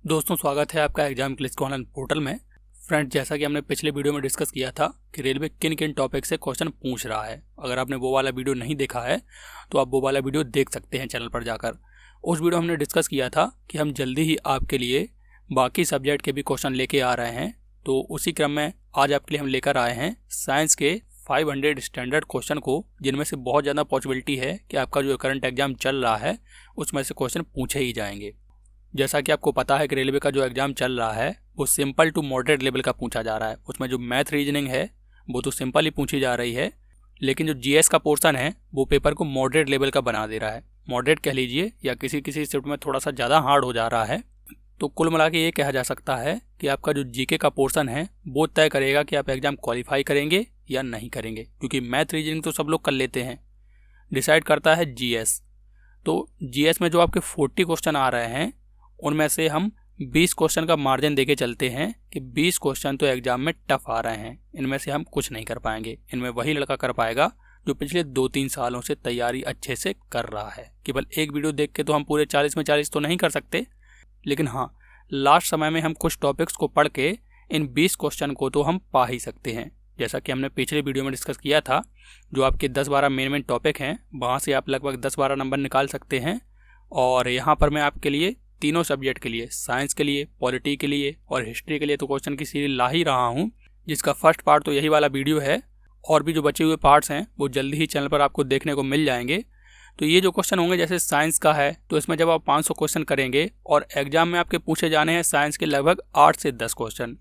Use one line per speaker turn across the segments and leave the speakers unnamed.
दोस्तों, स्वागत है आपका एग्जाम क्लिक ऑनलाइन पोर्टल में। फ्रेंड, जैसा कि हमने पिछले वीडियो में डिस्कस किया था कि रेलवे किन किन टॉपिक से क्वेश्चन पूछ रहा है। अगर आपने वो वाला वीडियो नहीं देखा है तो आप वो वाला वीडियो देख सकते हैं चैनल पर जाकर। उस वीडियो हमने डिस्कस किया था कि हम जल्दी ही आपके लिए बाकी सब्जेक्ट के भी क्वेश्चन लेके आ रहे हैं। तो उसी क्रम में आज आपके लिए हम लेकर आए हैं साइंस के 500 स्टैंडर्ड क्वेश्चन को, जिनमें से बहुत ज़्यादा पॉसिबिलिटी है कि आपका जो करंट एग्जाम चल रहा है उसमें से क्वेश्चन पूछे ही जाएंगे। जैसा कि आपको पता है कि रेलवे का जो एग्जाम चल रहा है वो सिंपल टू मॉडरेट लेवल का पूछा जा रहा है। उसमें जो मैथ रीजनिंग है वो तो सिंपल ही पूछी जा रही है, लेकिन जो जीएस का पोर्शन है वो पेपर को मॉडरेट लेवल का बना दे रहा है। मॉडरेट कह लीजिए या किसी किसी शिफ्ट में थोड़ा सा ज़्यादा हार्ड हो जा रहा है। तो कुल मिला के ये कहा जा सकता है कि आपका जो जीके का पोर्शन है वो तय करेगा कि आप एग्जाम क्वालिफाई करेंगे या नहीं करेंगे, क्योंकि मैथ रीजनिंग तो सब लोग कर लेते हैं। डिसाइड करता है जीएस। तो जीएस में जो आपके 40 क्वेश्चन आ रहे हैं उनमें से हम 20 क्वेश्चन का मार्जिन देके चलते हैं कि 20 क्वेश्चन तो एग्जाम में टफ आ रहे हैं, इनमें से हम कुछ नहीं कर पाएंगे। इनमें वही लड़का कर पाएगा जो पिछले 2-3 सालों से तैयारी अच्छे से कर रहा है। केवल एक वीडियो देख के तो हम पूरे 40 में 40 तो नहीं कर सकते, लेकिन हाँ, लास्ट समय में हम कुछ टॉपिक्स को पढ़ के इन 20 क्वेश्चन को तो हम पा ही सकते हैं। जैसा कि हमने पिछले वीडियो में डिस्कस किया था, जो आपके 10-12 मेन टॉपिक हैं वहाँ से आप लगभग 10-12 नंबर निकाल सकते हैं। और यहाँ पर मैं आपके लिए तीनों सब्जेक्ट के लिए, साइंस के लिए, पॉलिटी के लिए और हिस्ट्री के लिए तो क्वेश्चन की सीरीज ला ही रहा हूँ, जिसका फर्स्ट पार्ट तो यही वाला वीडियो है। और भी जो बचे हुए पार्ट्स हैं वो जल्दी ही चैनल पर आपको देखने को मिल जाएंगे। तो ये जो क्वेश्चन होंगे, जैसे साइंस का है तो इसमें जब आप 500 क्वेश्चन करेंगे और एग्जाम में आपके पूछे जाने हैं साइंस के लगभग 8 से 10 क्वेश्चन,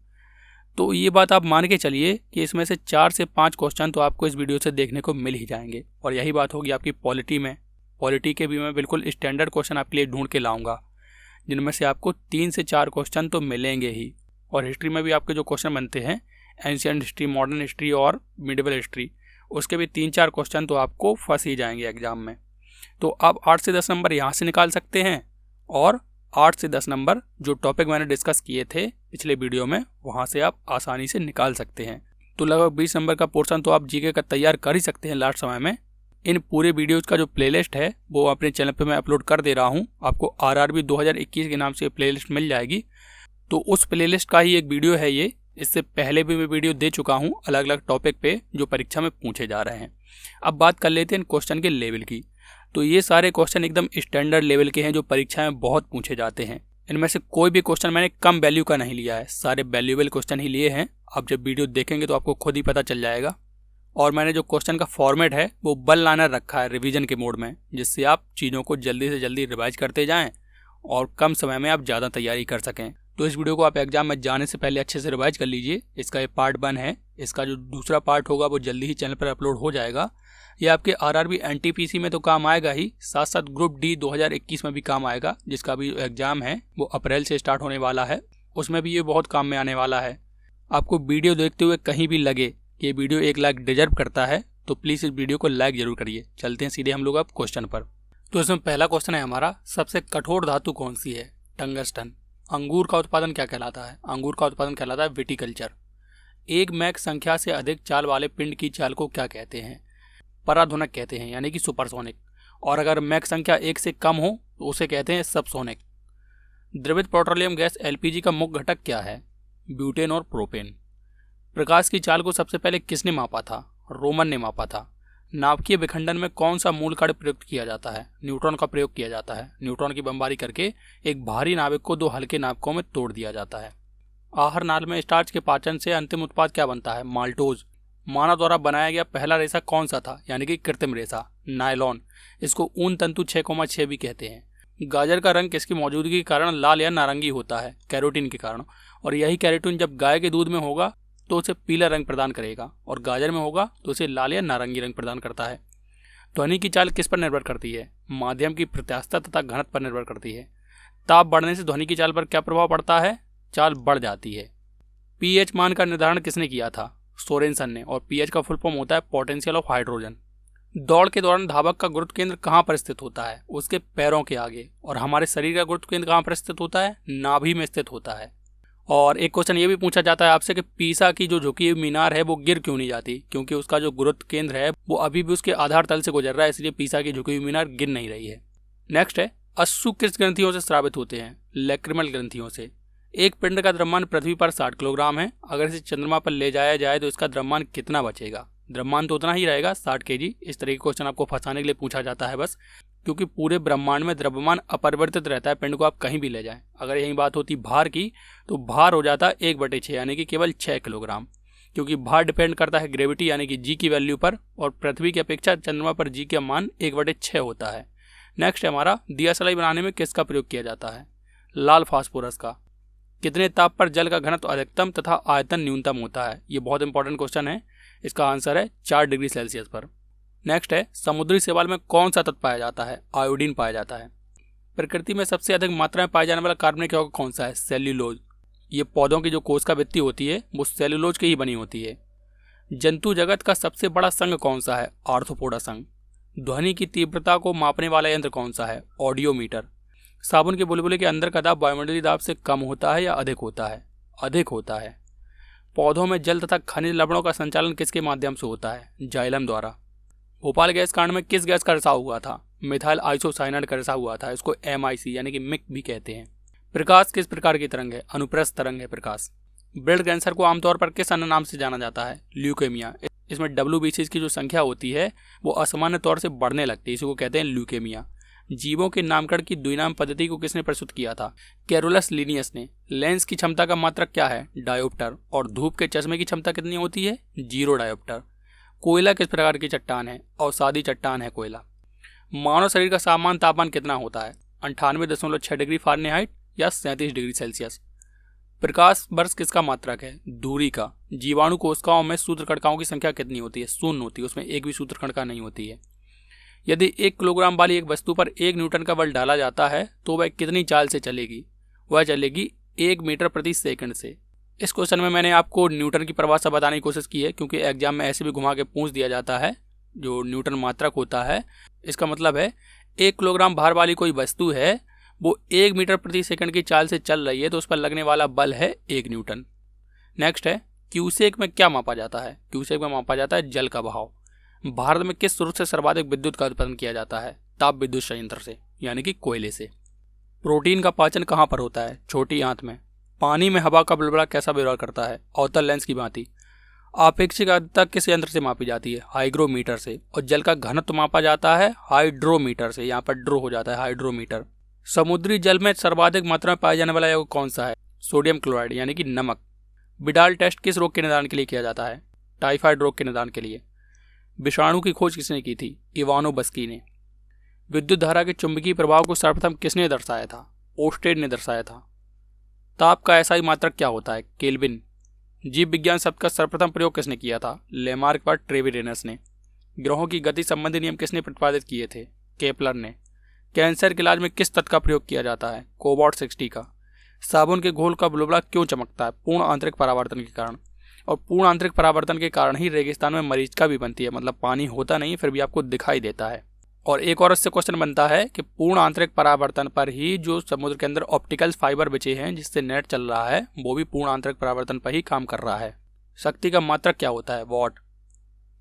तो ये बात आप मान के चलिए कि इसमें से 4 से 5 क्वेश्चन तो आपको इस वीडियो से देखने को मिल ही जाएंगे। और यही बात होगी आपकी पॉलिटी में। पॉलिटी के भी मैं बिल्कुल स्टैंडर्ड क्वेश्चन आपके लिए ढूंढ के लाऊंगा, जिनमें से आपको 3 से 4 क्वेश्चन तो मिलेंगे ही। और हिस्ट्री में भी आपके जो क्वेश्चन बनते हैं, एंशिएंट हिस्ट्री, मॉडर्न हिस्ट्री और मिडिवल हिस्ट्री, उसके भी 3-4 क्वेश्चन तो आपको फंस ही जाएंगे एग्जाम में। तो आप 8 से 10 नंबर यहाँ से निकाल सकते हैं और 8 से 10 नंबर जो टॉपिक मैंने डिस्कस किए थे पिछले वीडियो में वहाँ से आप आसानी से निकाल सकते हैं। तो लगभग 20 नंबर का पोर्शन तो आप जीके का तैयार कर ही सकते हैं लास्ट समय में। इन पूरे वीडियोज़ का जो प्लेलिस्ट है वो अपने चैनल पे मैं अपलोड कर दे रहा हूँ। आपको आरआरबी 2021 के नाम से प्लेलिस्ट मिल जाएगी। तो उस प्लेलिस्ट का ही एक वीडियो है ये। इससे पहले भी मैं वीडियो दे चुका हूँ अलग अलग टॉपिक पे जो परीक्षा में पूछे जा रहे हैं। अब बात कर लेते हैं क्वेश्चन के लेवल की। तो ये सारे क्वेश्चन एकदम स्टैंडर्ड लेवल के हैं जो परीक्षा में बहुत पूछे जाते हैं। इनमें से कोई भी क्वेश्चन मैंने कम वैल्यू का नहीं लिया है, सारे वैल्यूएबल क्वेश्चन ही लिए हैं। आप जब वीडियो देखेंगे तो आपको खुद ही पता चल जाएगा। और मैंने जो क्वेश्चन का फॉर्मेट है वो बल लाइनर रखा है रिवीजन के मोड में, जिससे आप चीज़ों को जल्दी से जल्दी रिवाइज करते जाएं और कम समय में आप ज़्यादा तैयारी कर सकें। तो इस वीडियो को आप एग्जाम में जाने से पहले अच्छे से रिवाइज कर लीजिए। इसका ये पार्ट 1 है। इसका जो दूसरा पार्ट होगा वो जल्दी ही चैनल पर अपलोड हो जाएगा। ये आपके आरआरबी एनटीपीसी में तो काम आएगा ही, साथ साथ ग्रुप डी 2021 में भी काम आएगा, जिसका भी एग्जाम है वो अप्रैल से स्टार्ट होने वाला है। उसमें भी ये बहुत काम में आने वाला है। आपको वीडियो देखते हुए कहीं भी लगे ये वीडियो 1 लाइक डिजर्व करता है तो प्लीज़ इस वीडियो को लाइक जरूर करिए। चलते हैं सीधे हम लोग अब क्वेश्चन पर। तो इसमें पहला क्वेश्चन है हमारा, सबसे कठोर धातु कौन सी है? टंगस्टन। अंगूर का उत्पादन क्या कहलाता है? अंगूर का उत्पादन कहलाता है विटिकल्चर। एक मैक संख्या से अधिक चाल वाले पिंड की चाल को क्या कहते हैं? पराध्वनिक कहते हैं, यानी कि सुपरसोनिक। और अगर मैक संख्या 1 से कम हो तो उसे कहते हैं सबसोनिक। द्रवित पेट्रोलियम गैस एलपीजी का मुख्य घटक क्या है? ब्यूटेन और प्रोपेन। प्रकाश की चाल को सबसे पहले किसने मापा था? रोमन ने मापा था। नाभिकीय विखंडन में कौन सा मूल कार्य प्रयुक्त किया जाता है? न्यूट्रॉन का प्रयोग किया जाता है। न्यूट्रॉन की बमबारी करके एक भारी नाभिक को 2 हल्के नाभिकों में तोड़ दिया जाता है। आहार नाल में स्टार्च के पाचन से अंतिम उत्पाद क्या बनता है? माल्टोज। मानव द्वारा बनाया गया पहला रेशा कौन सा था, यानी कि कृत्रिम रेशा? नायलॉन। इसको ऊन तंतु 6,6 भी कहते हैं। गाजर का रंग किसकी मौजूदगी के कारण लाल या नारंगी होता है? कैरोटीन के कारण। और यही कैरोटीन जब गाय के दूध में होगा तो उसे पीला रंग प्रदान करेगा, और गाजर में होगा तो उसे लाल या नारंगी रंग प्रदान करता है। ध्वनि की चाल किस पर निर्भर करती है? माध्यम की प्रत्यास्थता तथा घनत्व पर निर्भर करती है। ताप बढ़ने से ध्वनि की चाल पर क्या प्रभाव पड़ता है? चाल बढ़ जाती है। पीएच मान का निर्धारण किसने किया था? सोरेनसन ने। और पीएच का फुल फॉर्म होता है पोटेंशियल ऑफ हाइड्रोजन। दौड़ के दौरान धावक का गुरुत्व केंद्र कहाँ पर स्थित होता है? उसके पैरों के आगे। और हमारे शरीर का गुरुत्व केंद्र कहाँ पर स्थित होता है? नाभि में स्थित होता है। और एक क्वेश्चन ये भी पूछा जाता है आपसे कि पीसा की जो झुकी हुई मीनार है वो गिर क्यों नहीं जाती? क्योंकि उसका जो गुरुत्व केंद्र है वो अभी भी उसके आधार तल से गुजर रहा है, इसलिए पीसा की झुकी हुई मीनार गिर नहीं रही है। नेक्स्ट है, अश्रु किस ग्रंथियों से स्रावित होते हैं? लैक्रिमल ग्रंथियों से। एक पिंड का द्रव्यमान पृथ्वी पर 60 किलोग्राम है। अगर इसे चंद्रमा पर ले जाया जाए तो इसका द्रव्यमान कितना बचेगा? द्रव्यमान तो उतना ही रहेगा, 60 kg। इस तरह के क्वेश्चन आपको फंसाने के लिए पूछा जाता है बस, क्योंकि पूरे ब्रह्मांड में द्रव्यमान अपरिवर्तित रहता है, पिंड को आप कहीं भी ले जाएं। अगर यही बात होती भार की तो भार हो जाता 1/6 यानी कि केवल 6 किलोग्राम, क्योंकि भार डिपेंड करता है ग्रेविटी यानी कि जी की वैल्यू पर, और पृथ्वी की अपेक्षा चंद्रमा पर जी का मान 1/6 होता है। नेक्स्ट है हमारा, दिया सलाई बनाने में किसका प्रयोग किया जाता है? लाल फास्फोरस का। कितने ताप पर जल का घनत्व अधिकतम तथा आयतन न्यूनतम होता है? ये बहुत इंपॉर्टेंट क्वेश्चन है। इसका आंसर है 4 डिग्री सेल्सियस पर। नेक्स्ट है, समुद्री शैवाल में कौन सा तत्व पाया जाता है? आयोडीन पाया जाता है। प्रकृति में सबसे अधिक मात्रा में पाया जाने वाला कार्बनिक यौगिक कौन सा है? सेल्यूलोज। ये पौधों की जो कोशिका भित्ति होती है वो सेल्यूलोज की ही बनी होती है। जंतु जगत का सबसे बड़ा संघ कौन सा है? आर्थ्रोपोडा संघ। ध्वनि की तीव्रता को मापने वाला यंत्र कौन सा है? ऑडियोमीटर। साबुन के बुलबुले के अंदर का दाब वायुमंडलीय दाब से कम होता है या अधिक होता है? अधिक होता है। पौधों में जल तथा खनिज लवणों का संचालन किसके माध्यम से होता है? जाइलम द्वारा। भोपाल गैस कांड में किस गैस का रिसाव हुआ था? मिथाइल आइसोसाइनाइड का रिसाव हुआ था। इसको MIC यानी कि मिक भी कहते हैं। प्रकाश किस प्रकार की तरंग है? अनुप्रस्थ तरंग है प्रकाश। ब्लड कैंसर को आमतौर पर किस अन्य नाम से जाना जाता है? ल्यूकेमिया। इसमें WBCs की जो संख्या होती है वो असामान्य तौर से बढ़ने लगती है, इसी को कहते हैं ल्यूकेमिया। जीवों के नामकरण की द्विनाम पद्धति को किसने प्रस्तुत किया था? कैरोलस लिनियस ने। लेंस की क्षमता का मात्रक क्या है? डायोप्टर। और धूप के चश्मे की क्षमता कितनी होती है? 0 डायोप्टर। कोयला किस प्रकार की चट्टान है? अवसादी चट्टान है कोयला। मानव शरीर का सामान्य तापमान कितना होता है? 98.6 डिग्री फ़ारेनहाइट या 37 डिग्री सेल्सियस। प्रकाश वर्ष किसका मात्रक है? दूरी का। जीवाणु कोशिकाओं में सूत्रकणिकाओं की संख्या कितनी होती है? 0 होती है, उसमें एक भी सूत्रकणिका नहीं होती है। यदि 1 किलोग्राम वाली एक वस्तु पर 1 न्यूटन का बल डाला जाता है तो वह कितनी चाल से चलेगी? वह चलेगी 1 मीटर प्रति सेकंड से। इस क्वेश्चन में मैंने आपको न्यूटन की परिभाषा बताने की कोशिश की है, क्योंकि एग्जाम में ऐसे भी घुमा के पूछ दिया जाता है। जो न्यूटन मात्रक होता है, इसका मतलब है 1 किलोग्राम भार वाली कोई वस्तु है, वो 1 मीटर प्रति सेकंड की चाल से चल रही है, तो उस पर लगने वाला बल है 1 न्यूटन। नेक्स्ट है, क्यूसेक में क्या मापा जाता है? क्यूसेक में मापा जाता है जल का बहाव। भारत में किस स्रोत से सर्वाधिक विद्युत का उत्पादन किया जाता है? ताप विद्युत संयंत्र से, यानी कि कोयले से। प्रोटीन का पाचन कहाँ पर होता है? छोटी आंत में। पानी में हवा का बुलबुला कैसा व्यवहार करता है? अवतल लेंस की भांति। आपेक्षिक आर्द्रता किस यंत्र से मापी जाती है? हाइग्रोमीटर से। और जल का घनत्व मापा जाता है हाइड्रोमीटर से, यहाँ पर ड्रो हो जाता है हाइड्रोमीटर। समुद्री जल में सर्वाधिक मात्रा में पाया जाने वाला यौगिक कौन सा है? सोडियम क्लोराइड यानी कि नमक। बिडाल टेस्ट किस रोग के निदान के लिए किया जाता है? टाइफाइड रोग के निदान के लिए। विषाणु की खोज किसने की थी? इवानोव्स्की ने। विद्युत धारा के चुंबकीय प्रभाव को सर्वप्रथम किसने दर्शाया था? ओस्टेड ने दर्शाया था। ताप का ऐसा ही मात्रक क्या होता है? केल्विन। जीव विज्ञान शब्द का सर्वप्रथम प्रयोग किसने किया था? लेमार्क व ट्रेविरेनस ने। ग्रहों की गति संबंधी नियम किसने प्रतिपादित किए थे? केपलर ने। कैंसर के इलाज में किस तत्व का प्रयोग किया जाता है? कोबाल्ट 60 का। साबुन के घोल का बुलबुला क्यों चमकता है? पूर्ण आंतरिक परावर्तन के कारण। और पूर्ण आंतरिक परावर्तन के कारण ही रेगिस्तान में मरीचिका भी बनती है, मतलब पानी होता नहीं फिर भी आपको दिखाई देता है। और एक और इससे क्वेश्चन बनता है कि पूर्ण आंतरिक परावर्तन पर ही जो समुद्र के अंदर ऑप्टिकल फाइबर बिछे हैं जिससे नेट चल रहा है, वो भी पूर्ण आंतरिक परावर्तन पर ही काम कर रहा है। शक्ति का मात्रक क्या होता है? वॉट।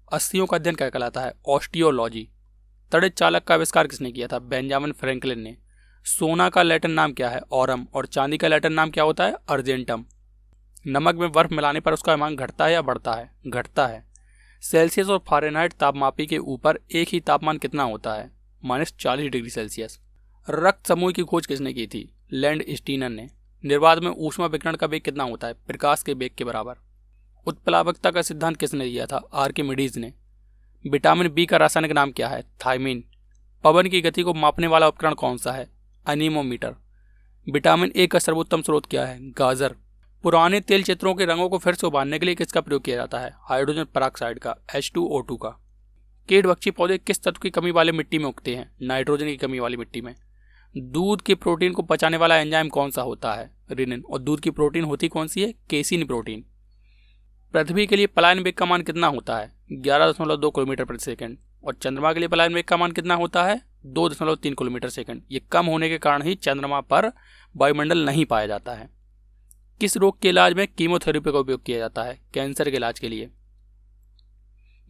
अस्थियों का अध्ययन क्या कहलाता है? ऑस्टियोलॉजी। तड़ित चालक का आविष्कार किसने किया था? बेंजामिन फ्रैंकलिन ने। सोना का लैटिन नाम क्या है? ऑरम। और चांदी का लैटिन नाम क्या होता है? अर्जेंटम। नमक में बर्फ मिलाने पर उसका मान घटता है या बढ़ता है? घटता है। सेल्सियस और फ़ारेनहाइट तापमापी के ऊपर एक ही तापमान कितना होता है? -40 डिग्री सेल्सियस। रक्त समूह की खोज किसने की थी? लैंड स्टीनर ने। निर्वात में ऊष्मा विकिरण का वेग कितना होता है? प्रकाश के वेग के बराबर। उत्प्लावकता का सिद्धांत किसने दिया था? आर्किमिडीज ने। विटामिन बी का रासायनिक नाम क्या है? थायमिन। पवन की गति को मापने वाला उपकरण कौन सा है? अनीमोमीटर। विटामिन ए का सर्वोत्तम स्रोत क्या है? गाजर। पुराने तेल चित्रों के रंगों को फिर से उभारने के लिए किसका प्रयोग किया जाता है? हाइड्रोजन पेरोक्साइड का, H2O2 का। कीटभक्षी पौधे किस तत्व की कमी वाले मिट्टी में उगते हैं? नाइट्रोजन की कमी वाली मिट्टी में। दूध के प्रोटीन को पचाने वाला एंजाइम कौन सा होता है? रिनिन। और दूध की प्रोटीन होती कौन सी है? Casein protein. पृथ्वी के लिए पलायन वेग का मान कितना होता है? 11.2 किलोमीटर प्रति सेकंड। और चंद्रमा के लिए पलायन वेग का मान कितना होता है? 2.3 किलोमीटर सेकंड। ये कम होने के कारण ही चंद्रमा पर वायुमंडल नहीं पाया जाता है। किस रोग के इलाज में कीमोथेरेपी का उपयोग किया जाता है? कैंसर के इलाज के लिए।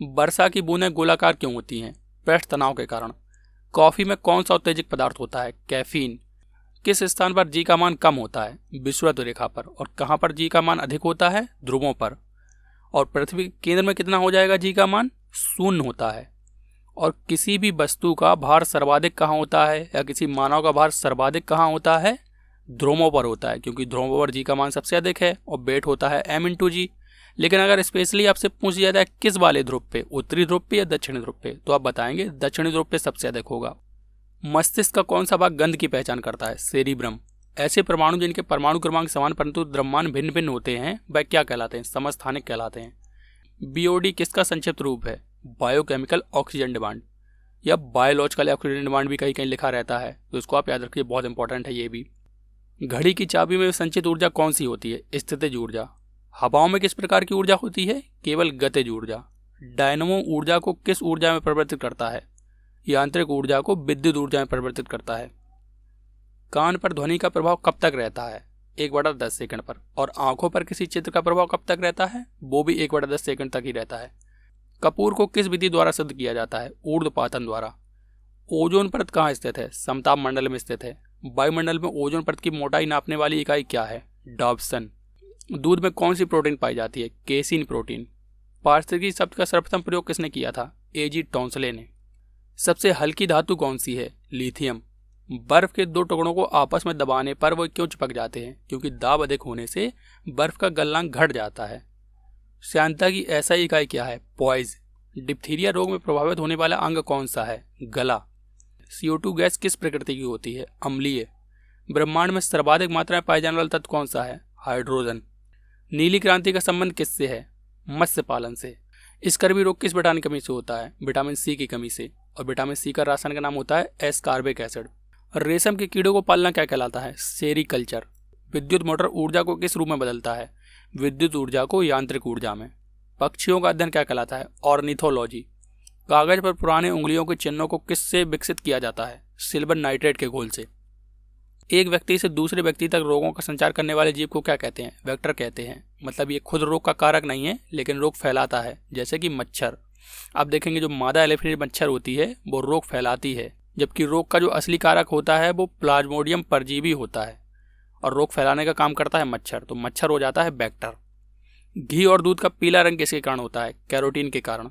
वर्षा की बूंदें गोलाकार क्यों होती हैं? पृष्ठ तनाव के कारण। कॉफी में कौन सा उत्तेजक पदार्थ होता है? कैफीन। किस स्थान पर जी का मान कम होता है? विषुवत रेखा पर। और कहाँ पर जी का मान अधिक होता है? ध्रुवों पर। और पृथ्वी के केंद्र में कितना हो जाएगा जी का मान? 0 होता है। और किसी भी वस्तु का भार सर्वाधिक कहाँ होता है, या किसी मानव का भार सर्वाधिक कहाँ होता है? ध्रुवों पर होता है, क्योंकि ध्रुवों पर जी का मान सबसे अधिक है और वेट होता है m/g। लेकिन अगर स्पेशली आपसे पूछ लिया जाए किस वाले ध्रुव पे, उत्तरी ध्रुव पे या दक्षिणी ध्रुव पे, तो आप बताएंगे दक्षिणी ध्रुव पे सबसे अधिक होगा। मस्तिष्क का कौन सा भाग गंध की पहचान करता है? सेरिब्रम। ऐसे परमाणु जिनके परमाणु क्रमांक समान परंतु द्रव्यमान भिन्न भिन्न होते हैं वह क्या कहलाते हैं? समस्थानिक कहलाते हैं। बीओडी किसका संक्षिप्त रूप है? बायोकेमिकल ऑक्सीजन डिमांड, या बायोलॉजिकल ऑक्सीजन डिमांड भी कहीं कहीं लिखा रहता है, तो इसको आप याद रखिए, बहुत इंपॉर्टेंट है ये भी। घड़ी की चाबी में संचित ऊर्जा कौन सी होती है? स्थितिज ऊर्जा। हवाओं में किस प्रकार की ऊर्जा होती है? केवल गतिज ऊर्जा। डायनमो ऊर्जा को किस ऊर्जा में परिवर्तित करता है? यांत्रिक ऊर्जा को विद्युत ऊर्जा में परिवर्तित करता है। कान पर ध्वनि का प्रभाव कब तक रहता है? 1/10 सेकंड पर। और आंखों पर किसी चित्र का प्रभाव कब तक रहता है? वो भी 1/10 सेकंड तक ही रहता है। कपूर को किस विधि द्वारा सिद्ध किया जाता है? ऊर्ध्वपातन द्वारा। ओजोन परत कहाँ स्थित है? समताप मंडल में स्थित है। वायुमंडल में ओजोन परत की मोटाई नापने वाली इकाई क्या है? डॉब्सन। दूध में कौन सी प्रोटीन पाई जाती है? Casein protein. पारिस्थितिकी शब्द का सर्वप्रथम प्रयोग किसने किया था? एजी टॉन्सले ने। सबसे हल्की धातु कौन सी है? लिथियम। बर्फ के 2 टुकड़ों को आपस में दबाने पर वो क्यों चिपक जाते हैं? क्योंकि दाब अधिक होने से बर्फ का गलनांक घट जाता है। श्यानता की ऐसा इकाई क्या है? पॉइज। डिप्थीरिया रोग में प्रभावित होने वाला अंग कौन सा है? गला। CO2 गैस किस प्रकृति की होती है? अम्लीय। ब्रह्मांड में सर्वाधिक मात्रा में पाए जाने वाला तत्व कौन सा है? हाइड्रोजन। नीली क्रांति का संबंध किससे है? मत्स्य पालन से। स्कर्वी रोग किस विटामिन की कमी से होता है? विटामिन सी की कमी से। और विटामिन सी का रासायनिक नाम होता है एस्कॉर्बिक एसिड। रेशम के कीड़ों को पालना क्या कहलाता है? सेरीकल्चर। विद्युत मोटर ऊर्जा को किस रूप में बदलता है? विद्युत ऊर्जा को यांत्रिक ऊर्जा में। पक्षियों का अध्ययन क्या कहलाता है? ऑर्निथोलॉजी। कागज पर पुराने उंगलियों के चिन्हों को किससे विकसित किया जाता है? सिल्वर नाइट्रेट के घोल से। एक व्यक्ति से दूसरे व्यक्ति तक रोगों का संचार करने वाले जीव को क्या कहते हैं? वेक्टर कहते हैं। मतलब ये खुद रोग का कारक नहीं है, लेकिन रोग फैलाता है, जैसे कि मच्छर। आप देखेंगे जो मादा एलिफेंट मच्छर होती है वो रोग फैलाती है, जबकि रोग का जो असली कारक होता है वो प्लाज्मोडियम परजीवी होता है, और रोग फैलाने का काम करता है मच्छर, तो मच्छर हो जाता है वेक्टर। घी और दूध का पीला रंग किसके कारण होता है? कैरोटीन के कारण।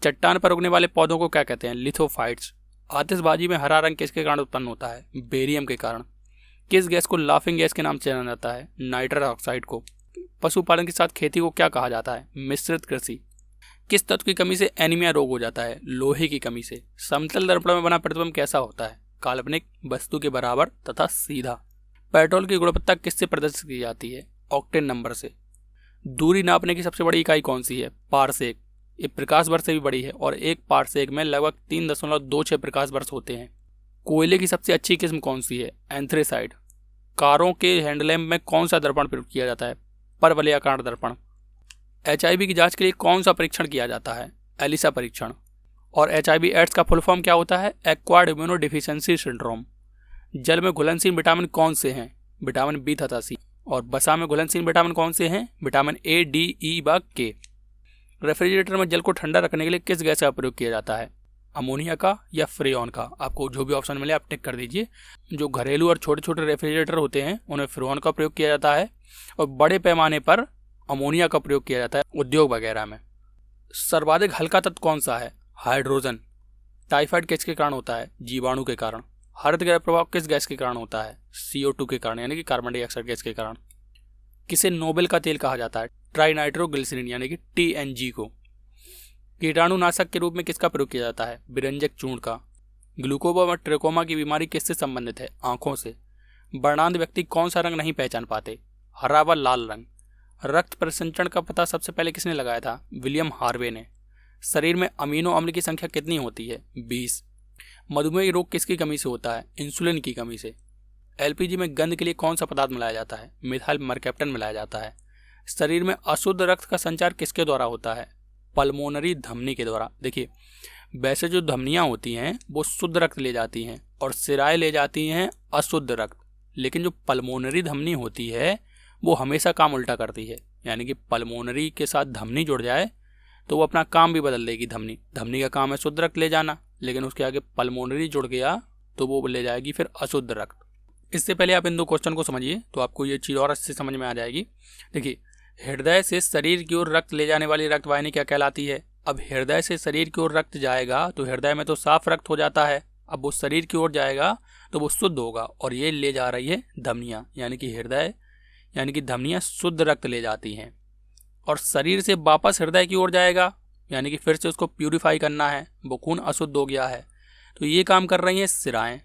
चट्टान पर उगने वाले पौधों को क्या कहते हैं? लिथोफाइट्स। आतिशबाजी में हरा रंग किसके कारण उत्पन्न होता है? बेरियम के कारण। किस गैस को लाफिंग गैस के नाम से जाना जाता है? नाइट्रस ऑक्साइड को। पशुपालन के साथ खेती को क्या कहा जाता है? मिश्रित कृषि। किस तत्व की कमी से एनीमिया रोग हो जाता है? लोहे की कमी से। समतल दर्पण में बना प्रतिबिंब कैसा होता है? काल्पनिक, वस्तु के बराबर तथा सीधा। पेट्रोल की गुणवत्ता किससे प्रदर्शित की जाती है? ऑक्टेन नंबर से। दूरी नापने की सबसे बड़ी इकाई कौन सी है? पारसेक। ये प्रकाश वर्ष से भी बड़ी है, और एक पारसेक में लगभग 3.26 प्रकाश वर्ष होते हैं। कोयले की सबसे अच्छी किस्म कौन सी है? एंथ्रेसाइड। कारों के हैंडलैम्प में कौन सा दर्पण प्रयोग किया जाता है? परवलयाकार दर्पण। HIV की जांच के लिए कौन सा परीक्षण किया जाता है? एलिसा परीक्षण। और HIV एड्स का फुल फॉर्म क्या होता है? Acquired immunodeficiency syndrome. जल में घुलनशील विटामिन कौन से हैं? विटामिन B तथा C। और वसा में घुलनशील विटामिन कौन से हैं? विटामिन A, D, E व K। रेफ्रिजरेटर में जल को ठंडा रखने के लिए किस गैस का प्रयोग किया जाता है? अमोनिया का या फ्रेऑन का? आपको जो भी ऑप्शन मिले आप टिक कर दीजिए। जो घरेलू और छोटे छोटे रेफ्रिजरेटर होते हैं उनमें फ्रेऑन का प्रयोग किया जाता है, और बड़े पैमाने पर अमोनिया का प्रयोग किया जाता है उद्योग वगैरह में। सर्वाधिक हल्का तत्व कौन सा है? हाइड्रोजन। टाइफाइड किसके कारण होता है? जीवाणु के कारण। हरित गृह प्रभाव किस गैस के कारण होता है? CO2 के कारण, यानी कि कार्बन डाइऑक्साइड गैस के कारण। किसे नोबेल का तेल कहा जाता है? ट्राइनाइट्रोग्लिसरीन यानी कि TNG को। कीटाणुनाशक के रूप में किसका प्रयोग किया जाता है? विरंजक चूर्ण का। ग्लूकोमा व ट्रेकोमा की बीमारी किससे संबंधित है? आंखों से। वर्णांध व्यक्ति कौन सा रंग नहीं पहचान पाते? हरा व लाल रंग। रक्त परिसंचरण का पता सबसे पहले किसने लगाया था? विलियम हार्वे ने। शरीर में अमीनो अम्ल की संख्या कितनी होती है? 20। मधुमेह रोग किसकी कमी से होता है? इंसुलिन की कमी से। LPG में गंध के लिए कौन सा पदार्थ मिलाया जाता है? मिथाइल मरकैप्टन मिलाया जाता है। शरीर में अशुद्ध रक्त का संचार किसके द्वारा होता है? पल्मोनरी धमनी के द्वारा। देखिए, वैसे जो धमनियाँ होती हैं वो शुद्ध रक्त ले जाती हैं और सिराएं ले जाती हैं अशुद्ध रक्त, लेकिन जो पल्मोनरी धमनी होती है वो हमेशा काम उल्टा करती है। यानी कि पल्मोनरी के साथ धमनी जुड़ जाए तो वो अपना काम भी बदल देगी। धमनी का काम है शुद्ध रक्त ले जाना, लेकिन उसके आगे पल्मोनरी जुड़ गया तो वो ले जाएगी फिर अशुद्ध रक्त। इससे पहले आप इन दो क्वेश्चन को समझिए तो आपको ये चीज़ और अच्छे समझ में आ जाएगी। देखिए, हृदय से शरीर की ओर रक्त ले जाने वाली रक्त वाहिनी क्या कहलाती है? अब हृदय से शरीर की ओर रक्त जाएगा तो हृदय में तो साफ रक्त हो जाता है, अब वो शरीर की ओर जाएगा तो वो शुद्ध होगा, और ये ले जा रही है धमनियाँ, यानी कि हृदय यानी कि धमनियाँ शुद्ध रक्त ले जाती हैं। और शरीर से वापस हृदय की ओर जाएगा, यानी कि फिर से उसको प्यूरिफाई करना है, वो खून अशुद्ध हो गया है, तो ये काम कर रही हैं सिराएं।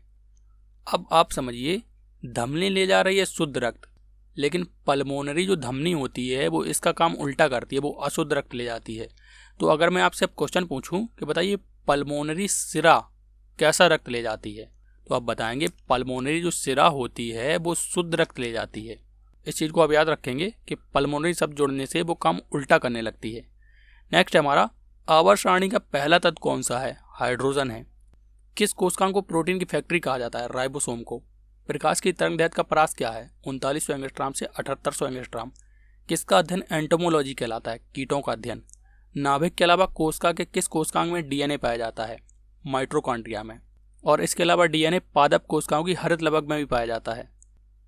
अब आप समझिए, धमनी ले जा रही है शुद्ध रक्त, लेकिन पल्मोनरी जो धमनी होती है वो इसका काम उल्टा करती है, वो अशुद्ध रक्त ले जाती है। तो अगर मैं आपसे अब क्वेश्चन पूछूं कि बताइए पल्मोनरी सिरा कैसा रक्त ले जाती है, तो आप बताएंगे पल्मोनरी जो सिरा होती है वो शुद्ध रक्त ले जाती है। इस चीज़ को आप याद रखेंगे कि पल्मोनरी शब्द जोड़ने से वो काम उल्टा करने लगती है। नेक्स्ट है हमारा, आवर्त सारणी का पहला तत्व कौन सा है? हाइड्रोजन है। किस कोशिकाओं को प्रोटीन की फैक्ट्री कहा जाता है? राइबोसोम को। प्रकाश की तरंगदैर्घ्य का परास क्या है? 3900 एंगस्ट्रॉम से 7800 एंगस्ट्रॉम। किसका अध्ययन एंटोमोलॉजी कहलाता है? कीटों का अध्ययन। नाभिक के अलावा कोशिका के किस कोशिकांग में डीएनए पाया जाता है? माइटोकॉन्ड्रिया में। और इसके अलावा डीएनए पादप कोशिकाओं की हरित लवक में भी पाया जाता है।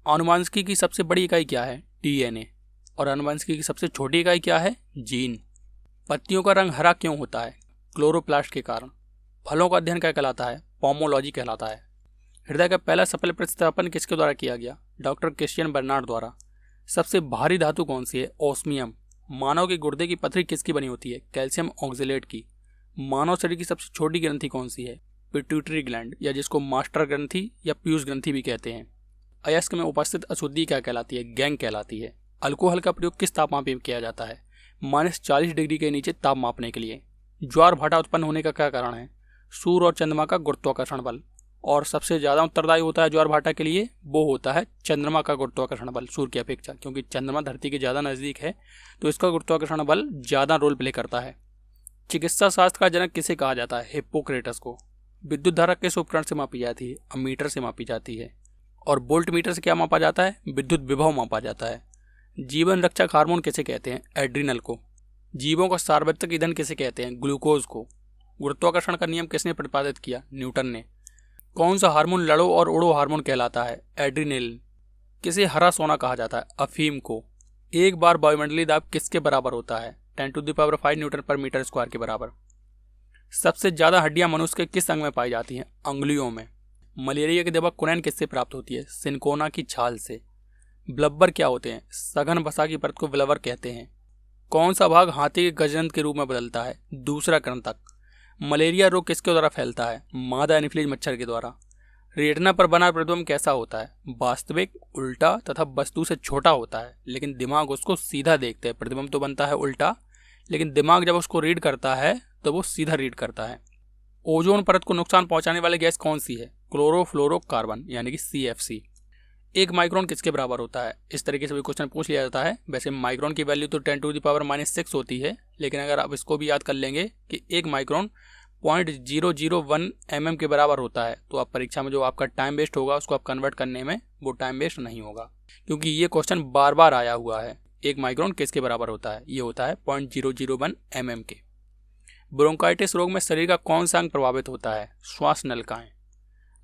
आनुवंशिकी की सबसे बड़ी इकाई क्या है? डीएनए। और आनुवंशिकी की सबसे छोटी इकाई क्या है? जीन। पत्तियों का रंग हरा क्यों होता है? क्लोरोप्लास्ट के कारण। फलों का अध्ययन क्या कहलाता है? पोमोलॉजी कहलाता है। हृदय का पहला सफल प्रतिस्थापन किसके द्वारा किया गया? डॉक्टर क्रिश्चियन बर्नार्ड द्वारा। सबसे भारी धातु कौन सी है? ओस्मियम। मानव के गुर्दे की पथरी किसकी बनी होती है? कैल्शियम ऑक्जेलेट की। मानव शरीर की सबसे छोटी ग्रंथि कौन सी है? पिट्यूटरी ग्लैंड, या जिसको मास्टर ग्रंथि या पीयूष ग्रंथि भी कहते हैं। अयस्क में उपस्थित अशुद्धि क्या कहलाती है? गैंग कहलाती है। अल्कोहल का प्रयोग किस तापमान पर किया जाता है? -40 डिग्री के नीचे ताप मापने के लिए। ज्वार भाटा उत्पन्न होने का क्या कारण है? सूर्य और चंद्रमा का गुरुत्वाकर्षण बल। और सबसे ज़्यादा उत्तरदायी होता है ज्वार भाटा के लिए, वो होता है चंद्रमा का गुरुत्वाकर्षण बल सूर्य की अपेक्षा, क्योंकि चंद्रमा धरती के ज़्यादा नज़दीक है तो इसका गुरुत्वाकर्षण बल ज़्यादा रोल प्ले करता है। चिकित्सा शास्त्र का जनक किसे कहा जाता है? हिप्पोक्रेटस को। विद्युत धारा किस उपकरण से मापी जाती है? अमीटर से मापी जाती है। और वोल्ट मीटर से क्या मापा जाता है? विद्युत विभव मापा जाता है। जीवन रक्षक हार्मोन किसे कहते हैं? एड्रिनल को। जीवों का सार्वत्रिक ईंधन किसे कहते हैं? ग्लूकोज को। गुरुत्वाकर्षण का नियम किसने प्रतिपादित किया? न्यूटन ने। कौन सा हार्मोन लड़ो और उड़ो हार्मोन कहलाता है? एड्रिनलिन। किसे हरा सोना कहा जाता है? अफीम को। एक बार वायुमंडलीय दाब किसके बराबर होता है? 10⁵ न्यूटन पर मीटर स्क्वायर के बराबर। सबसे ज्यादा हड्डियां मनुष्य के किस अंग में पाई जाती हैं? अंगुलियों में। मलेरिया की दवा कुनैन किससे प्राप्त होती है? सिनकोना की छाल से। ब्लब्बर क्या होते हैं? सघन वसा की परत को ब्लबर कहते हैं। कौन सा भाग हाथी के गजदंत के रूप में बदलता है? दूसरा कृंतक। मलेरिया रोग किसके द्वारा फैलता है? मादा एनोफिलीज मच्छर के द्वारा। रेटिना पर बना प्रतिबिंब कैसा होता है? वास्तविक, उल्टा तथा वस्तु से छोटा होता है, लेकिन दिमाग उसको सीधा देखता है। प्रतिबिंब तो बनता है उल्टा, लेकिन दिमाग जब उसको रीड करता है तो वो सीधा रीड करता है। ओजोन परत को नुकसान पहुंचाने वाली गैस कौन सी है? क्लोरोफ्लोरोकार्बन, यानी कि CFC। 1 माइक्रोन किसके बराबर होता है? इस तरीके से भी क्वेश्चन पूछ लिया जाता है। वैसे माइक्रोन की वैल्यू तो 10⁻⁻6 होती है, लेकिन अगर आप इसको भी याद कर लेंगे कि 1 माइक्रोन 0.001 mm के बराबर होता है, तो आप परीक्षा में जो आपका टाइम वेस्ट होगा उसको आप कन्वर्ट करने में वो टाइम वेस्ट नहीं होगा, क्योंकि ये क्वेश्चन बार बार आया हुआ है। 1 माइक्रोन किसके बराबर होता है? ये होता है 0.001 mm के। ब्रोंकाइटिस रोग में शरीर का कौन सा अंग प्रभावित होता है? श्वास नलिकाएं।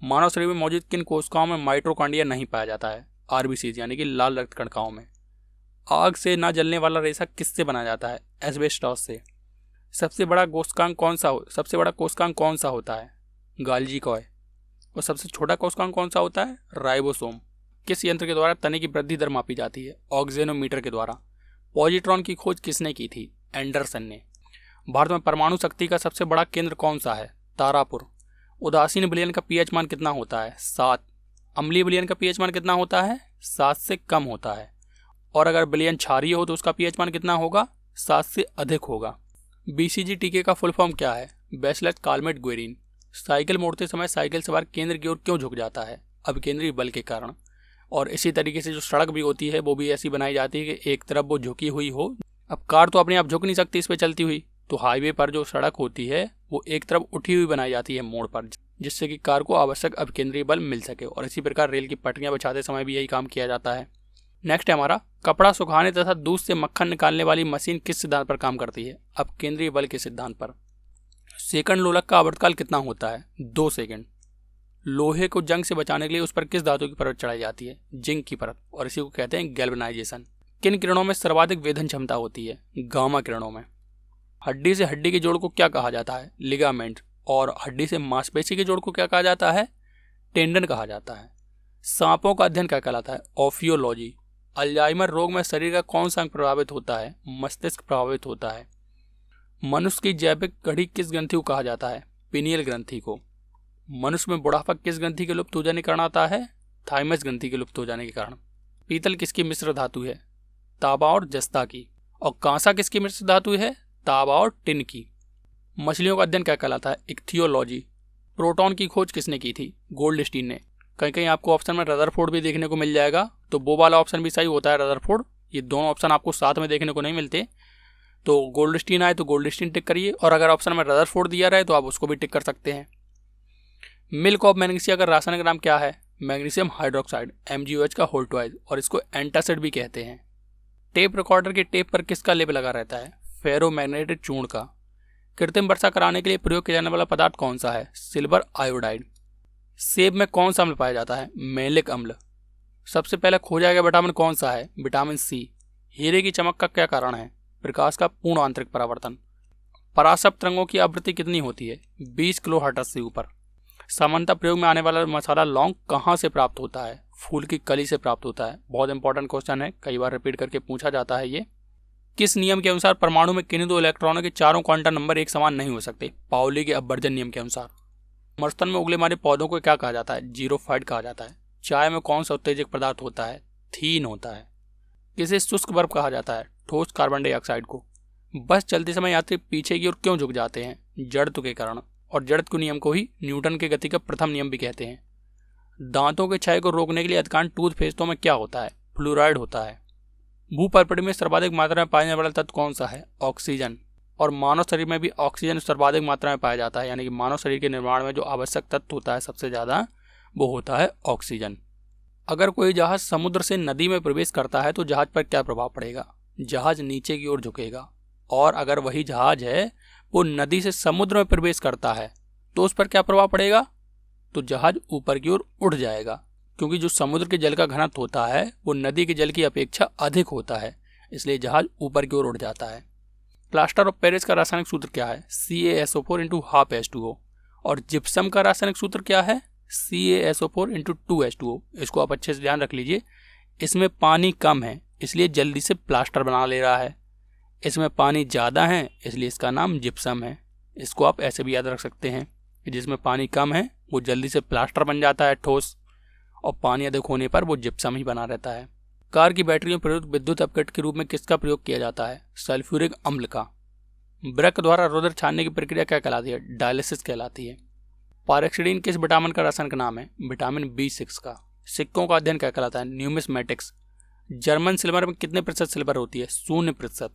मानव शरीर में मौजूद किन कोशिकाओं में माइटोकॉन्ड्रिया नहीं पाया जाता है? RBCs, यानी कि लाल रक्त कणिकाओं में। आग से ना जलने वाला रेशा किससे बना जाता है? एस्बेस्टॉस से। सबसे बड़ा कोशिकांग कौन सा होता है? गाल्जी कॉय। और सबसे छोटा कोशिकांग कौन सा होता है? राइबोसोम। किस यंत्र के द्वारा तने की वृद्धि दर मापी जाती है? ऑक्जेनोमीटर के द्वारा। पॉजिट्रॉन की खोज किसने की थी? एंडरसन ने। भारत में परमाणु शक्ति का सबसे बड़ा केंद्र कौन सा है? तारापुर। उदासीन विलयन का pH मान कितना होता है? 7। अम्लीय विलयन का pH मान कितना होता है? 7 से कम होता है। और अगर विलयन क्षारीय हो तो उसका pH मान कितना होगा? 7 से अधिक होगा। BCG टीके का फुल फॉर्म क्या है? Bacillus Calmette Guerin. साइकिल मोड़ते समय साइकिल सवार केंद्र की ओर क्यों झुक जाता है? अभिकेंद्रीय बल के कारण। और इसी तरीके से जो सड़क भी होती है वो भी ऐसी बनाई जाती है कि एक तरफ वो झुकी हुई हो। अब कार तो अपने आप झुक नहीं सकती इस पर चलती हुई, तो हाईवे पर जो सड़क होती है वो एक तरफ उठी हुई बनाई जाती है मोड़ पर, जिससे कि कार को आवश्यक अभिकेंद्रीय बल मिल सके। और इसी प्रकार रेल की पटरियां बिछाते समय भी यही काम किया जाता है। नेक्स्ट है हमारा, कपड़ा सुखाने तथा दूध से मक्खन निकालने वाली मशीन किस सिद्धांत पर काम करती है? अपकेंद्रीय बल के सिद्धांत पर। सेकंड लोलक का आवर्तकाल कितना होता है? 2 सेकंड। लोहे को जंग से बचाने के लिए उस पर किस धातु की परत चढ़ाई जाती है? जिंक की परत, और इसी को कहते हैं गैल्वेनाइजेशन। किन किरणों में सर्वाधिक वेधन क्षमता होती है? गामा किरणों में। हड्डी से हड्डी के जोड़ को क्या कहा जाता है? लिगामेंट। और हड्डी से मांसपेशी के जोड़ को क्या कहा जाता है? टेंडन कहा जाता है। सांपों का अध्ययन क्या कहलाता है? ऑफियोलॉजी। अल्जाइमर रोग में शरीर का कौन सा अंग प्रभावित होता है? मस्तिष्क प्रभावित होता है। मनुष्य की जैविक घड़ी किस ग्रंथि को कहा जाता है? पिनियल ग्रंथि को। मनुष्य में बुढ़ापा किस ग्रंथि के लुप्त हो जाने के कारण आता है? थाइमस ग्रंथि के लुप्त हो जाने के कारण। पीतल किसकी मिश्र धातु है? तांबा और जस्ता की। और कांसा किसकी मिश्र धातु है? तांबा और टिन की। मछलियों का अध्ययन क्या कहलाता है? इक्थियोलॉजी। प्रोटॉन की खोज किसने की थी? गोल्डस्टीन ने। कहीं कहीं आपको ऑप्शन में रदरफोर्ड भी देखने को मिल जाएगा, तो वो वाला ऑप्शन भी सही होता है, रदरफोर्ड। ये दोनों ऑप्शन आपको साथ में देखने को नहीं मिलते, तो गोल्डस्टीन आए तो गोल्डस्टीन टिक करिए, और अगर ऑप्शन में रदरफोर्ड दिया रहे तो आप उसको भी टिक कर सकते हैं। मिल्क ऑफ मैग्नीशिया का रासायनिक नाम क्या है? मैग्नीशियम हाइड्रोक्साइड, MgOH का होल ट्वाइस, और इसको एंटासिड भी कहते हैं। टेप रिकॉर्डर के टेप पर किसका लेप लगा रहता है? फेरोमैग्नेटिक चूर्ण का। कृत्रिम वर्षा कराने के लिए प्रयोग किया जाने वाला पदार्थ कौन सा है? Silver iodide. सेब में कौन सा अम्ल पाया जाता है? मैलिक अम्ल। सबसे पहले खोजा गया विटामिन कौन सा है? Vitamin C. हीरे की चमक का क्या कारण है? प्रकाश का पूर्ण आंतरिक परावर्तन। पराशर तरंगों की आवृत्ति कितनी होती है? 20 किलोहर्ट्ज से ऊपर। सामान्यतः प्रयोग में आने वाला मसाला लौंग कहाँ से प्राप्त होता है? फूल की कली से प्राप्त होता है। बहुत इंपॉर्टेंट क्वेश्चन है, कई बार रिपीट करके पूछा जाता है ये। किस नियम के अनुसार परमाणु में किन्हीं 2 इलेक्ट्रॉनों के चारों क्वांटम नंबर एक समान नहीं हो सकते? पाउली के अपवर्जन नियम के अनुसार। मरुस्थल में उगले मारे पौधों को क्या कहा जाता है? जीरोफाइट कहा जाता है। चाय में कौन सा उत्तेजक पदार्थ होता है? थीन होता है। किसे शुष्क बर्फ कहा जाता है? ठोस कार्बन डाइऑक्साइड को। बस चलते समय यात्री पीछे की ओर क्यों झुक जाते हैं? जड़त्व के कारण, और जड़त्व नियम को ही न्यूटन के गति का प्रथम नियम भी कहते हैं। दांतों के क्षय को रोकने के लिए अधिकांश टूथपेस्टों में क्या होता है? फ्लोराइड होता है। भूपर्पटी में सर्वाधिक मात्रा में पाया जाने वाला तत्व कौन सा है? ऑक्सीजन। और मानव शरीर में भी ऑक्सीजन सर्वाधिक मात्रा में पाया जाता है, यानी कि मानव शरीर के निर्माण में जो आवश्यक तत्व होता है सबसे ज़्यादा, वो होता है ऑक्सीजन। अगर कोई जहाज समुद्र से नदी में प्रवेश करता है तो जहाज पर क्या प्रभाव पड़ेगा? जहाज नीचे की ओर झुकेगा। और अगर वही जहाज है वो नदी से समुद्र में प्रवेश करता है तो उस पर क्या प्रभाव पड़ेगा? तो जहाज ऊपर की ओर उठ जाएगा, क्योंकि जो समुद्र के जल का घनत्व होता है वो नदी के जल की अपेक्षा अधिक होता है, इसलिए जहाज ऊपर की ओर उठ जाता है। प्लास्टर ऑफ पेरिस का रासायनिक सूत्र क्या है? CaSO4 × 1/2H2O। और जिप्सम का रासायनिक सूत्र क्या है? CaSO4 × 2H2O। इसको आप अच्छे से ध्यान रख लीजिए। इसमें पानी कम है इसलिए जल्दी से प्लास्टर बना ले रहा है, इसमें पानी ज़्यादा है इसलिए इसका नाम जिप्सम है। इसको आप ऐसे भी याद रख सकते हैं कि जिसमें पानी कम है वो जल्दी से प्लास्टर बन जाता है ठोस, और पानी अधिक होने पर वो जिप्सम ही बना रहता है। कार की बैटरी में प्रयुक्त विद्युत अपघट के रूप में किसका प्रयोग किया जाता है? सल्फ्यूरिक अम्ल का। ब्रक द्वारा रुधिर छानने की प्रक्रिया क्या कहलाती है? डायलिसिस कहलाती है। पायरेक्सिडीन किस विटामिन का रासायनिक नाम है? विटामिन B6 का। सिक्कों का अध्ययन क्या कहलाता है? न्यूमिस्मेटिक्स। जर्मन सिल्वर में कितने प्रतिशत सिल्वर होती है? 0%,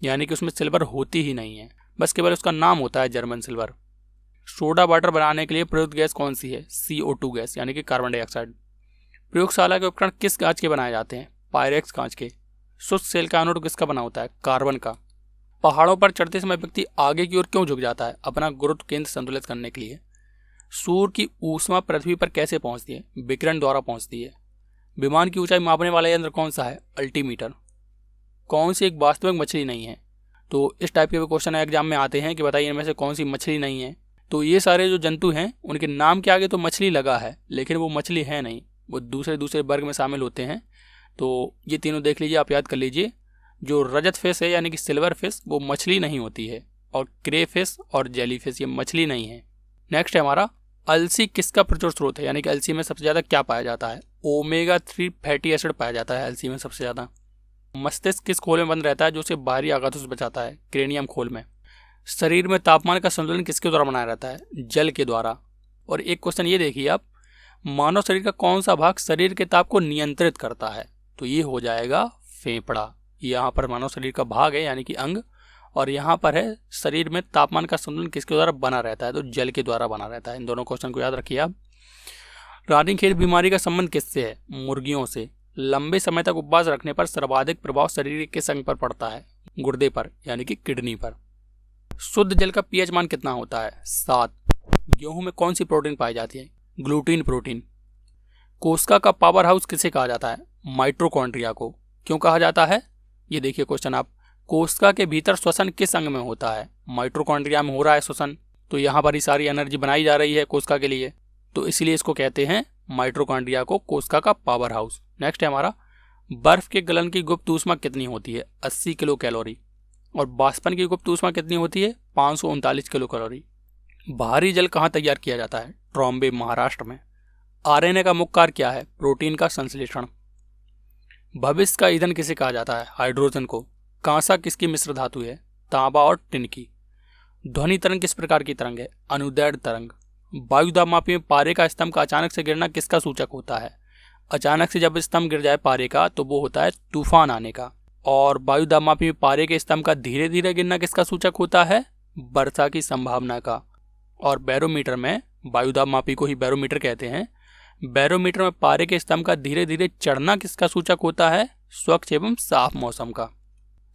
यानी कि उसमें सिल्वर होती ही नहीं है, बस केवल उसका नाम होता है जर्मन सिल्वर। सोडा वाटर बनाने के लिए प्रयुक्त गैस कौन सी है? CO2 गैस, यानी कि कार्बन डाइऑक्साइड। प्रयोगशाला के उपकरण किस कांच के बनाए जाते हैं? पायरेक्स कांच के। शुष्क सेल का एनोड किसका बना होता है? कार्बन का। पहाड़ों पर चढ़ते समय व्यक्ति आगे की ओर क्यों झुक जाता है? अपना गुरुत्व केंद्र संतुलित करने के लिए। सूर्य की ऊष्मा पृथ्वी पर कैसे पहुंचती है? विकिरण द्वारा पहुंचती है। विमान की ऊंचाई मापने वाला यंत्र कौन सा है? अल्टीमीटर। कौन सी एक वास्तविक मछली नहीं है? तो इस टाइप के भी क्वेश्चन एग्जाम में आते हैं कि बताइए इनमें से कौन सी मछली नहीं है। तो ये सारे जो जंतु हैं उनके नाम के आगे तो मछली लगा है, लेकिन वो मछली है नहीं, वो दूसरे वर्ग में शामिल होते हैं। तो ये तीनों देख लीजिए, आप याद कर लीजिए। जो रजत फिश है यानी कि सिल्वर फिश वो मछली नहीं होती है, और क्रे फिश और जेली फिश ये मछली नहीं है। नेक्स्ट है हमारा अलसी किसका प्रचुर स्रोत है? यानी कि अलसी में सबसे ज़्यादा क्या पाया जाता है? ओमेगा-3 फैटी एसिड पाया जाता है अलसी में सबसे ज़्यादा। मस्तिष्क किस खोल में बंद रहता है जो उसे बाहरी आघातों से बचाता है? क्रेनियम खोल में। शरीर में तापमान का संतुलन किसके द्वारा बनाया रहता है? जल के द्वारा। और एक क्वेश्चन ये देखिए आप, मानव शरीर का कौन सा भाग शरीर के ताप को नियंत्रित करता है? तो ये हो जाएगा फेफड़ा। यहाँ पर मानव शरीर का भाग है यानी कि अंग, और यहाँ पर है शरीर में तापमान का संतुलन किसके द्वारा बना रहता है? तो जल के द्वारा बना रहता है। इन दोनों क्वेश्चन को याद रखिए आप। रानीखेत बीमारी का संबंध किससे है? मुर्गियों से। लंबे समय तक उपवास रखने पर सर्वाधिक प्रभाव शरीर के किस अंग पर पड़ता है? गुर्दे पर, यानी कि किडनी पर। शुद्ध जल का पीएच मान कितना होता है? 7। गेहूं में कौन सी प्रोटीन पाई जाती है? Gluten protein. कोशिका का पावर हाउस किसे कहा जाता है? माइटोकॉन्ड्रिया को। क्यों कहा जाता है? ये देखिए क्वेश्चन आप, कोशिका के भीतर श्वसन किस अंग में होता है? माइटोकॉन्ड्रिया में हो रहा है श्वसन, तो यहाँ पर ही सारी एनर्जी बनाई जा रही है कोशिका के लिए, तो इसलिए इसको कहते हैं माइटोकॉन्ड्रिया को कोशिका का पावर हाउस। नेक्स्ट है हमारा, बर्फ के गलन की गुप्त ऊष्मा कितनी होती है? 80 किलो कैलोरी। और वाष्पन की गुप्त ऊष्मा कितनी होती है? 539 किलो कैलोरी। भारी जल कहाँ तैयार किया जाता है? ट्रॉम्बे, महाराष्ट्र में। आरएनए का मुख्य कार्य क्या है? प्रोटीन का संश्लेषण। भविष्य का ईंधन किसे कहा जाता है? हाइड्रोजन को। कांसा किसकी मिश्र धातु है? तांबा और टिन की। ध्वनि तरंग किस प्रकार की तरंग है? अनुदैर्ध्य तरंग। वायुदाबमापी में पारे का स्तंभ का अचानक से गिरना किसका सूचक होता है? अचानक से जब स्तंभ गिर जाए पारे का तो वो होता है तूफान आने का। और वायुदाबमापी में पारे के स्तंभ का धीरे धीरे गिरना किसका सूचक होता है? वर्षा की संभावना का। और बैरोमीटर में, वायुदाबमापी को ही बैरोमीटर कहते हैं, बैरोमीटर में पारे के स्तंभ का धीरे धीरे चढ़ना किसका सूचक होता है? स्वच्छ एवं साफ मौसम का।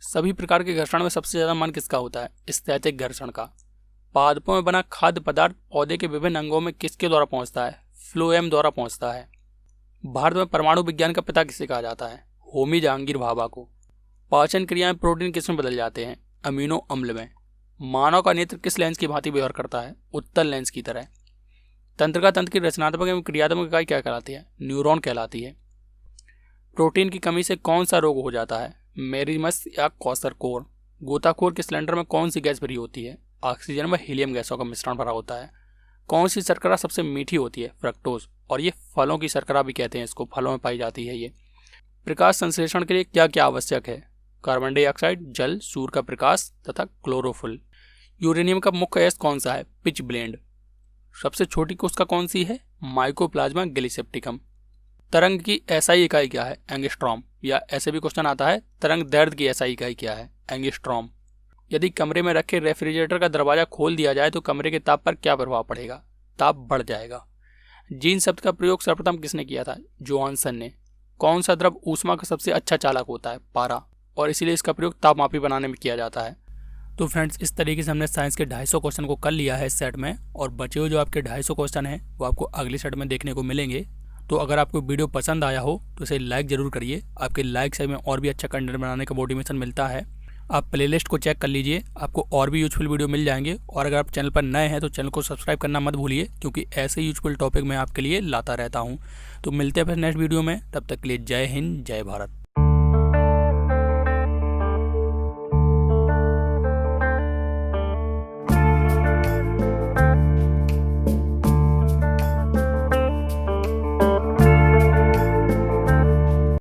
सभी प्रकार के घर्षण में सबसे ज्यादा मान किसका होता है? स्थैतिक घर्षण का। पादपों में बना खाद्य पदार्थ पौधे के विभिन्न अंगों में किसके द्वारा पहुंचता है? फ्लोएम द्वारा पहुंचता है। भारत में परमाणु विज्ञान का पिता किसे कहा जाता है? होमी जहांगीर भाभा को। पाचन क्रिया में प्रोटीन किसमें बदल जाते हैं? अमीनो अम्ल में। मानव का नेत्र किस लेंस की भांति व्यवहार करता है? उत्तल लेंस की तरह। तंत्रिका तंत्र की रचनात्मक एवं क्रियात्मक इकाई क्या कहलाती है? न्यूरॉन कहलाती है। प्रोटीन की कमी से कौन सा रोग हो जाता है? मेरिमस या क्वार्टरकोर। गोताखोर के सिलेंडर में कौन सी गैस भरी होती है? ऑक्सीजन व हीलियम गैसों का मिश्रण भरा होता है। कौन सी शर्करा सबसे मीठी होती है? फ्रक्टोज। और ये फलों की शर्करा भी कहते हैं इसको, फलों में पाई जाती है ये। प्रकाश संश्लेषण के लिए क्या क्या आवश्यक है? कार्बन डाइऑक्साइड, जल, सूर्य का प्रकाश तथा क्लोरोफिल। यूरेनियम का मुख्य अयस्क कौन सा है? Pitch blend. सबसे छोटी कोशिका कौन सी है? Mycoplasma gallisepticum. तरंग की एसआई इकाई क्या है? एंगस्ट्रॉम। या ऐसे भी क्वेश्चन आता है, तरंग दैर्ध्य की एसआई इकाई क्या है? एंगस्ट्रॉम। यदि कमरे में रखे रेफ्रिजरेटर का दरवाजा खोल दिया जाए तो कमरे के ताप पर क्या प्रभाव पड़ेगा? ताप बढ़ जाएगा। जीन शब्द का प्रयोग सर्वप्रथम किसने किया था? जोहानसन ने। कौन सा द्रव ऊष्मा का सबसे अच्छा चालक होता है? पारा। और इसीलिए इसका प्रयोग तापमापी बनाने में किया जाता है। तो फ्रेंड्स, इस तरीके से हमने साइंस के 250 क्वेश्चन को कर लिया है इस सेट में, और बचे हुए जो आपके 250 क्वेश्चन हैं वो आपको अगले सेट में देखने को मिलेंगे। तो अगर आपको वीडियो पसंद आया हो तो इसे लाइक ज़रूर करिए। आपके लाइक से हमें और भी अच्छा कंटेंट बनाने का मोटिवेशन मिलता है। आप प्लेलिस्ट को चेक कर लीजिए, आपको और भी यूजफुल वीडियो मिल जाएंगे। और अगर आप चैनल पर नए हैं तो चैनल को सब्सक्राइब करना मत भूलिए, क्योंकि ऐसे यूजफुल टॉपिक मैं आपके लिए लाता रहता हूँ। तो मिलते हैं फिर नेक्स्ट वीडियो में, तब तक के लिए जय हिंद, जय भारत।